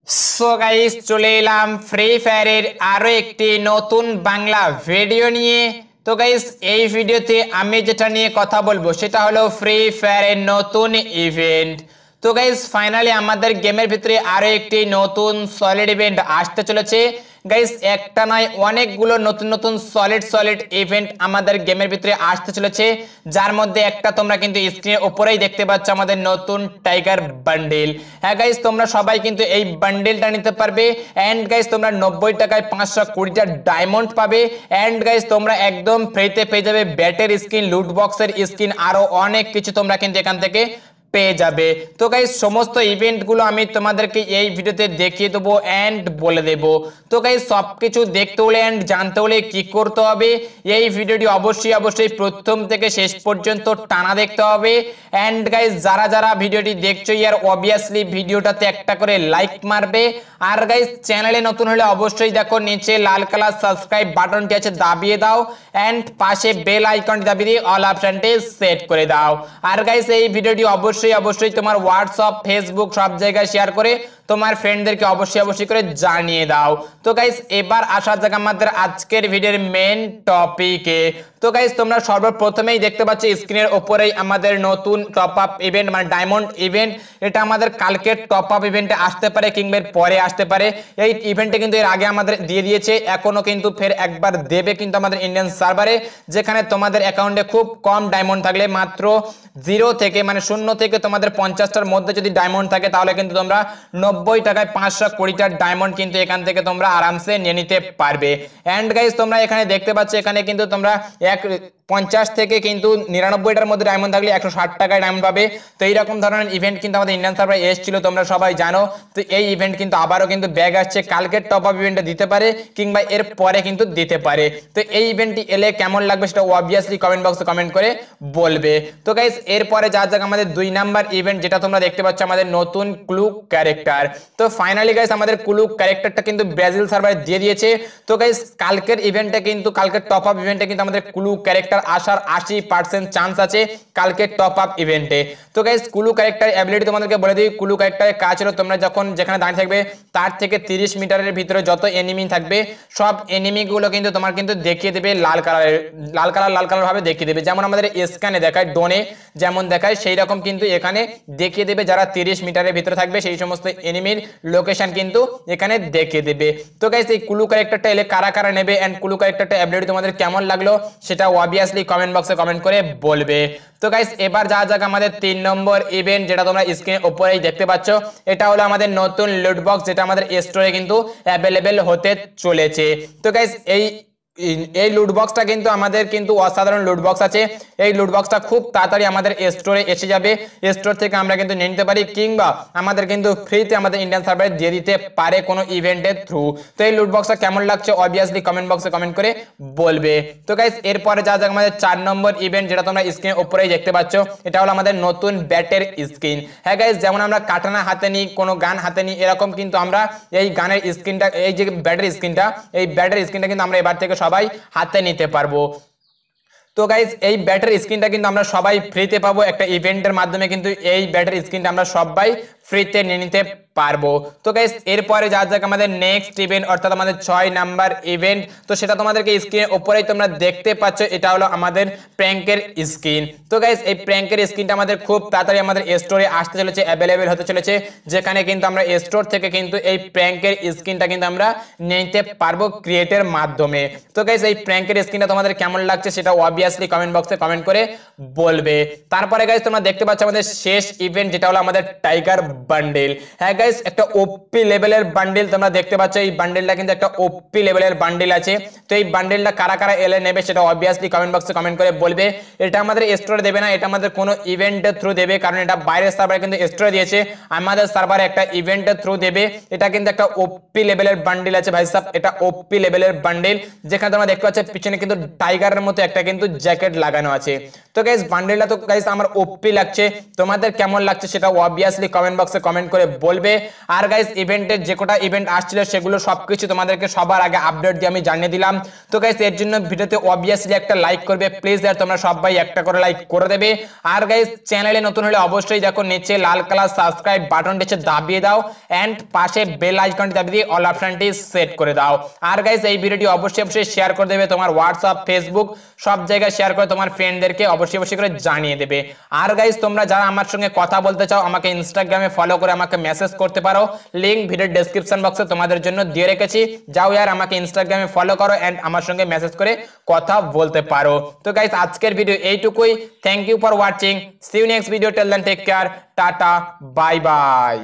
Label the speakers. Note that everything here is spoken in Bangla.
Speaker 1: সো গাইস চলে এলাম ফ্রি ফায়ারের আরো একটি নতুন বাংলা ভিডিও নিয়ে। তো গাইস এই ভিডিওতে আমি যেটা নিয়ে কথা বলবো সেটা হলো ফ্রি ফায়ারের নতুন ইভেন্ট। তো গাইস ফাইনালি আমাদের গেমের ভিতরে আরো একটি নতুন সলিড ইভেন্ট আসতে চলেছে। গাইস একটা নয় অনেকগুলো নতুন নতুন সলিড ইভেন্ট আমাদের গেমের ভিতরে আসতে চলেছে, যার মধ্যে একটা তোমরা কিন্তু স্ক্রিনের উপরেই দেখতে পাচ্ছ আমাদের নতুন টাইগার বান্ডেল। হ্যাঁ গাইস তোমরা সবাই কিন্তু এই বান্ডেলটা নিতে পারবে এন্ড গাইস তোমরা 90 টাকায় 520টা ডায়মন্ড পাবে এন্ড গাইস তোমরা একদম ফ্রিতে পেয়ে যাবে ব্যাটের স্কিন, লুট বক্সের স্কিন, আরো অনেক কিছু তোমরা কিন্তু এখান থেকে পেয়ে যাবে। তো গাইস সমস্ত ইভেন্টগুলো আমি তোমাদেরকে এই ভিডিওতে দেখিয়ে দেবো এন্ড বলে দেব। তো গাইস সবকিছু দেখতে হলে এন্ড জানতে হলে কি করতে হবে, এই ভিডিওটি অবশ্যই প্রথম থেকে শেষ পর্যন্ত টানা দেখতে হবে। এন্ড গাইস যারা যারা ভিডিওটি দেখছো ইয়ার অবভিয়াসলি ভিডিওটাতে একটা করে লাইক মারবে। আর গাইস চ্যানেলে নতুন হলে অবশ্যই দেখো নিচে লাল কালার সাবস্ক্রাইব বাটনটি আছে, দাবিয়ে দাও এন্ড পাশে বেল আইকনটি দাবিয়ে দিয়ে অল অপশনটি সেট করে দাও। আর গাইস এই ভিডিওটি অবশ্যই তোমার হোয়াটসঅ্যাপ, ফেসবুক সব জায়গায় শেয়ার করে তোমার ফ্রেন্ডদেরকে অবশ্যই করে জানিয়ে দাও। তো গাইস এবার আসা যাক আমাদের আজকের ভিডিওর মেন টপিকে। তো গাইস তোমরা সর্বপ্রথমেই দেখতে পাচ্ছ স্ক্রিনের উপরেই আমাদের নতুন টপ আপ ইভেন্ট মানে ডায়মন্ড ইভেন্ট। এটা আমাদের কালকে টপ আপ ইভেন্টে আসতে পারে কিংবা পরে আসতে পারে। এই ইভেন্টে কিন্তু এর আগে আমাদের দিয়ে দিয়েছে, এখনো কিন্তু ফের একবার দেবে কিন্তু আমাদের ইন্ডিয়ান সার্ভারে, যেখানে তোমাদের অ্যাকাউন্টে খুব কম ডায়মন্ড থাকলে মাত্র 0 থেকে মানে 0 থেকে তোমাদের 50টার মধ্যে যদি ডায়মন্ড থাকে তাহলে কিন্তু তোমরা 90 টাকায় 520টা ডায়মন্ড কিন্তু এখান থেকে তোমরা আরামসে নিয়ে নিতে পারবে। এন্ড গাইস তোমরা এখানে দেখতে পাচ্ছ এখানে কিন্তু তোমরা 50 থেকে কিন্তু 99টার মধ্যে ডায়মন্ড থাকলে 160 টাকায় ডায়মন্ড পাবে। তো এইরকম ধরনের ইভেন্ট কিন্তু আমাদের ইন্ডিয়ান সার্ভারে এসেছিল, তোমরা সবাই জানো। তো এই ইভেন্ট কিন্তু আবারও কিন্তু ব্যাগ আসছে, কালকের টপ আপ ইভেন্টে দিতে পারে কিংবা এর পরে কিন্তু দিতে পারে। তো এই ইভেন্টটি এলে কেমন লাগবে সেটা অবভিয়াসলি কমেন্ট বক্সে কমেন্ট করে বলবে। তো গাইস এরপরে যা যাক আমাদের 2 নাম্বার ইভেন্ট, যেটা তোমরা দেখতে পাচ্ছ আমাদের নতুন ক্লু ক্যারেক্টার। তো ফাইনালি গাইস আমাদের ক্লু ক্যারেক্টারটা কিন্তু ব্রাজিল সার্ভারে দিয়ে দিয়েছে। তো গাইস কালকের ইভেন্টে কিন্তু কালকের টপ আপ ইভেন্টে কিন্তু আমাদের ক্লু ক্যারেক্টার আসার 80% চান্স আছে কালকের টপ আপ ইভেন্টে। তো গাইস ক্লু ক্যারেক্টার অ্যাবিলিটি তোমাদেরকে বলে দিই। ক্লু ক্যারেক্টারের কাজ হলো তোমরা যখন যেখানে দাঁড়িয়ে থাকবে তার থেকে 30 মিটারের ভিতরে যত এনিমি থাকবে সব এনিমিগুলো কিন্তু তোমার কিন্তু দেখিয়ে দেবে লাল কালার ভাবে দেখিয়ে দেবে, যেমন আমাদের স্ক্যানে দেখায়, ডোনে যেমন দেখায় সেই রকম কিন্তু এখানে দেখিয়ে দেবে। যারা 30 মিটারের ভিতরে থাকবে সেই সমস্ত এনিমির লোকেশন কিন্তু এখানে দেখিয়ে দেবে। তো গাইস এই ক্লু ক্যারেক্টারটা এলে কারা কারা নেবে এন্ড ক্লু ক্যারেক্টারটা অ্যাবিলিটি তোমাদের কেমন লাগলো সেটা অবভিয়াসলি কমেন্ট বক্সে কমেন্ট করে বলবে। তো গাইস এবার যা যাক আমাদের 3 নম্বর ইভেন্ট, যেটা তোমরা স্ক্রিনের উপরেই দেখতে পাচ্ছ। এটা হলো আমাদের নতুন লুট বক্স, যেটা আমাদের স্টোরে কিন্তু অ্যাভেলেবেল হতে চলেছে। তো গাইস এই লুট বক্সটা কিন্তু আমাদের কিন্তু অসাধারণ লুট বক্স আছে। এই লুট বক্সটা খুব তাড়াতাড়ি আমাদের স্টোরে এসে যাবে, স্টোর থেকে আমরা কিন্তু নিয়ে নিতে পারি কিংবা আমাদের কিন্তু ফ্রিতে আমাদের ইন্ডিয়ান সার্ভারে দিয়ে দিতে পারে কোনো ইভেন্টের থ্রু। তো এই লুট বক্সটা কেমন লাগছে অবভিয়াসলি কমেন্ট বক্সে কমেন্ট করে বলবে। তো গাইস এরপরে যা যাক আমাদের 4 নম্বর ইভেন্ট, যেটা তোমরা স্ক্রিনের উপরেই দেখতে পাচ্ছ। এটা হলো আমাদের নতুন ব্যাটের স্কিন। হ্যাঁ গাইস যেমন আমরা কাটানা হাতে নিই, কোনো গান হাতে নিই, এরকম কিন্তু আমরা এই গানের স্কিনটা, এই যে ব্যাটের স্কিনটা, এই ব্যাটের স্কিনটা কিন্তু আমরা এবার থেকে সবাই হাতে নিতে পারবো। তো গাইস এই ব্যাটারি স্ক্রিনটা কিন্তু আমরা সবাই ফ্রিতে পাবো একটা ইভেন্টের মাধ্যমে, কিন্তু এই ব্যাটারি স্ক্রিনটা আমরা সবাই ফ্রিতে নিয়ে নিতে পারবো। তো গাইস এরপরে যা যাক আমাদের নেক্সট ইভেন্ট, অর্থাৎ আমাদের 6 নাম্বার ইভেন্ট। তো সেটা তোমাদেরকে স্ক্রিনের উপরেই তোমরা দেখতে পাচ্ছ, এটা হলো আমাদের প্র্যাঙ্কের স্কিন। তো গাইস এই প্র্যাঙ্কের স্কিনটা আমাদের খুব তাড়াতাড়ি আমাদের স্টোরে আসতে চলেছে, অ্যাভেলেবেল হতে চলেছে, যেখানে কিন্তু আমরা স্টোর থেকে কিন্তু এই প্র্যাঙ্কের স্কিনটা কিন্তু আমরা নিতে পারবো ক্রিয়েটের মাধ্যমে। তো গাইস এই প্র্যাঙ্কের স্কিনটা তোমাদের কেমন লাগছে সেটা অবভিয়াসলি কমেন্ট বক্সে কমেন্ট করে বলবে। তারপরে গাইস তোমরা দেখতে পাচ্ছ আমাদের শেষ ইভেন্ট, যেটা হলো আমাদের টাইগার বান্ডেল। হ্যাঁ গাইস একটা ওপি লেভেলের বান্ডেল তোমরা দেখতে পাচ্ছ, এই বান্ডেলটা কিন্তু একটা ওপি লেভেলের বান্ডেল আছে। তো এই বান্ডেলটা কারা কারা এলে নেবে সেটা অবভিয়াসলি কমেন্ট বক্সে কমেন্ট করে বলবে। এটা আমাদের স্টোরে দেবে না, এটা আমাদের কোনো ইভেন্টের থ্রু দেবে, কারণ এটা বাইরের সার্ভারে কিন্তু স্টোরে দিয়েছে, আমাদের সার্ভারে একটা ইভেন্টের থ্রু দেবে। এটা কিন্তু একটা ওপি লেভেলের বান্ডেল আছে ভাই সাহেব, এটা ওপি লেভেলের বান্ডেল, যেখানে তোমরা দেখতে পাচ্ছ পিছনে কিন্তু টাইগারের মতো একটা কিন্তু জ্যাকেট লাগানো আছে। তো গাইস বান্ডেলটা তো গাইস আমার ওপি লাগছে, তোমাদের কেমন লাগছে সেটা অবভিয়াসলি কমেন্ট বক্সে বক্সে কমেন্ট করে বলবে। আর গাইস ইভেন্টের যে কটা ইভেন্ট আসছিল সেগুলো সবকিছু তোমাদেরকে সবার আগে আপডেট দিয়ে আমি জানিয়ে দিলাম। তো গাইস এর জন্য ভিডিওতে অবভিয়াসলি একটা লাইক করবে প্লিজ, আর তোমরা সবাই একটা করে লাইক করে দেবে। আর গাইস চ্যানেলে নতুন হলে অবশ্যই দেখো নিচে লাল কালার সাবস্ক্রাইব বাটনটি দাবিয়ে দাও এন্ড পাশে বেল আইকনটি দাবিয়ে দিয়ে অল অপশনটি সেট করে দাও। আর গাইস এই ভিডিওটি অবশ্যই শেয়ার করে দেবে তোমার হোয়াটসঅ্যাপ ফেসবুক সব জায়গায় শেয়ার করে তোমার ফ্রেন্ডদেরকে অবশ্যই করে জানিয়ে দেবে। আর গাইস তোমরা যারা আমার সঙ্গে কথা বলতে চাও আমাকে ইনস্টাগ্রামে ফলো করে আমাকে মেসেজ করতে পারো, লিংক ভিডিওর ডেসক্রিপশন বক্সে তোমাদের জন্য দিয়ে রেখেছি, যাও यार আমাকে ইনস্টাগ্রামে ফলো করো এন্ড আমার সঙ্গে মেসেজ করে কথা বলতে পারো। তো গাইস আজকের ভিডিও এইটুকুই, thank you for watching, see you next video, till then take care, tata bye by.